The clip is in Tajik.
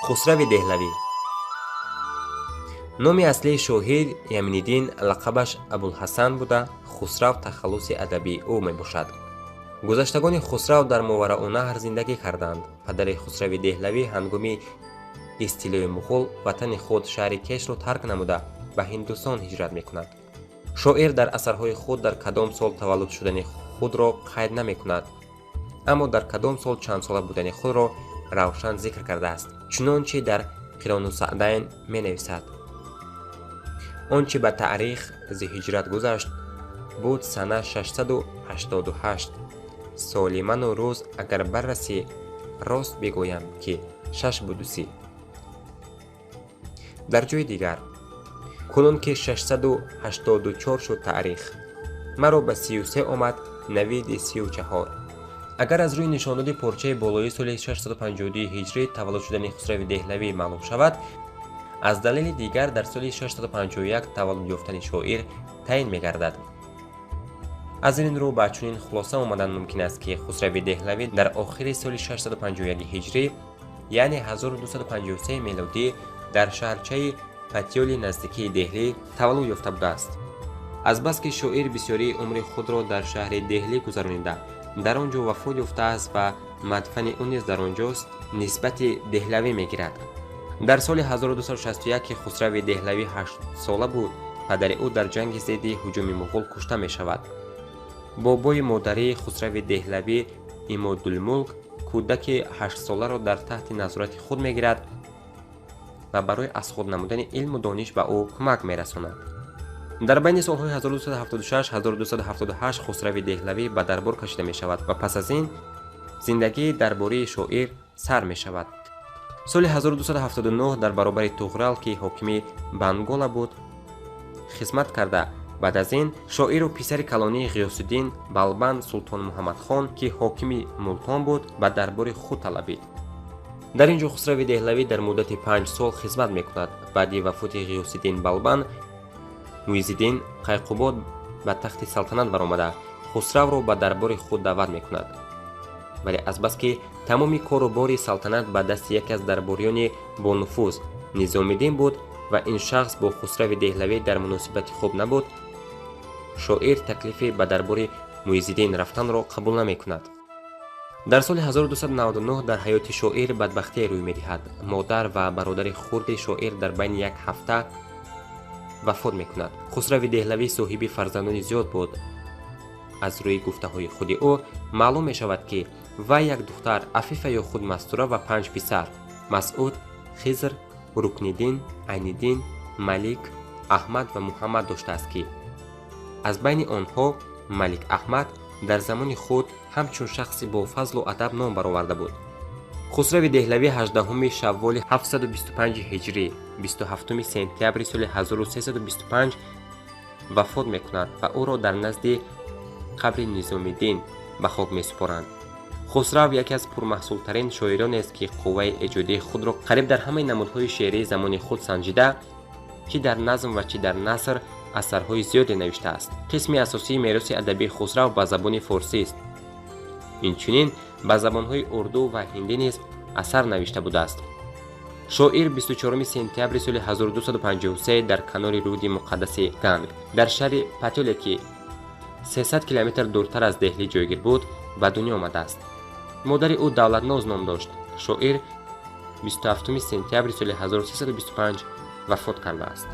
خسرو دهلوی. номи аслии шоҳир Яминиддин, лақабаш Абулҳасан буда, Хусрав тахаллуси адабии ӯ мебошад. гузаштагони Хусрав дар Мовараъунаҳр зиндагӣ карданд. падари Хусрави Деҳлавӣ ҳангоми истилои муғул ватани худ шаҳри Кешро тарк намуда ба Ҳиндустон ҳиҷрат мекунад. шоир дар асарҳои худ дар кадом сол таваллуд шудани худро қайд намекунад, аммо дар кадом сол чандсола будани худро равшан зикр кардааст. чунончи дар Қирону Саъдайн менависад: он чи ба таърих зи ҳиҷрат гузашт, буд сана 688. соли ману рӯз агар барраси, рост бигӯям ки 6 будуси. дар ҷойи дигар: кунун ки 684 шуд таърих, маро ба 33 омад навиди 34. агар аз рӯи нишоноди порчаи болои соли 652 ҳиҷрӣ таваллуд шудани Хусрави Деҳлавӣ маълум шавад, аз далели дигар дар соли 651 таваллуд ёфтани шоир таъин мегардад. аз ин рӯ ба чунин хулоса омадан мумкин аст ки Хусрави Деҳлавӣ дар охири соли 651 ҳиҷрӣ, яъне 1253 мелодӣ, дар шаҳрчаи Патёли наздикии Деҳлӣ таваллуд ёфта будааст. азбаски шоир бисёрии умри худро дар шаҳри Деҳлӣ гузаронида, дар он ҷо вафот ёфтааст ва мадфани ӯ низ дар он ҷост нисбати Деҳлавӣ мегирад. дар соли 1261 ки Хусрави Деҳлавӣ 8 сола буд, падари ӯ дар ҷанги зидди ҳуҷуми муғул кушта мешавад. бобои модари Хусрави Деҳлавӣ, Имодулмулк, кӯдаки 8 соларо дар таҳти назорати худ мегирад ва барои аз худ намудани илму дониш ба ӯ кӯмак мерасонад. дар байни солҳои 1276-1278 Хусрави Деҳлавӣ ба дарбор кашида мешавад ва пас аз ин зиндагии дарбории шоир сар мешавад. соли 1279 дар баробари Туғрал ки ҳокими Бангола буд хизмат карда, баъд аз ин шоиру писари калонии Ғиёсуддин Балбанд Султон Муҳаммадхон ки ҳокими Мултон буд ба дарбори худ талабид. дар ин ҷо Хусрави Деҳлавӣ дар муддати 5 сол хизмат мекунад. баъди вафоти Ғиёсуддин Балбанд, Муизиддин Қайқубод ба тахти салтанат баромада Хусравро ба дарбори худ даъват мекунад. вале азбаски тамоми кору бори салтанат ба дасти яке аз дарбориёни бонуфуз Низомиддин буд ва ин шахс бо Хусрави Деҳлавӣ дар муносибати хуб набуд, шоир таклифи ба дарбори Муизиддин рафтанро қабул намекунад. дар соли 1299 дар ҳаёти шоир бадбахтие рӯй медиҳад. модар ва бародари хурди шоир дар байни як ҳафта вафот мекунад. Хусрави Деҳлавӣ соҳиби фарзандони зиёд буд. аз рӯи гуфтаҳои худи ӯ маълум мешавад ки вай як духтар Афифа ё худ Мастура ва 5 писар Масъуд, Хизр, Рукниддин, Айниддин, Малик, Аҳмад ва Муҳаммад доштааст ки аз байни онҳо Малик Аҳмад дар замони худ ҳамчун шахси бо фазлу адаб ном бароварда буд. Хусрави Деҳлавӣ 18 шавволи 725 ҳиҷрӣ 27 сентябри соли 1325 вафот мекунад ва ӯро дар назди қабри Низомиддин ба хок месупоранд. Хусрав яке аз пурмаҳсултарин шоиронест ки қувваи эҷодии худро қариб дар ҳамаи намудҳои шеърии замони худ санҷида, чӣ дар назм ва чӣ дар наср асарҳои зиёде навиштааст. қисми асосии мероси адабии Хусрав ба забони форсист. инчунин ба забонҳои урду ва ҳиндӣ низ асар навишта будааст. шоир 24 сентябри соли 1253 дар канори руди муқаддаси Ганг дар шаҳри Патёле ки 300 километр дуртар аз Деҳлӣ ҷойгир буд, ба дунё омадааст. модари ӯ Давлатноз ном дошт. шоир 27 сентябри соли 1325 вафот кардааст.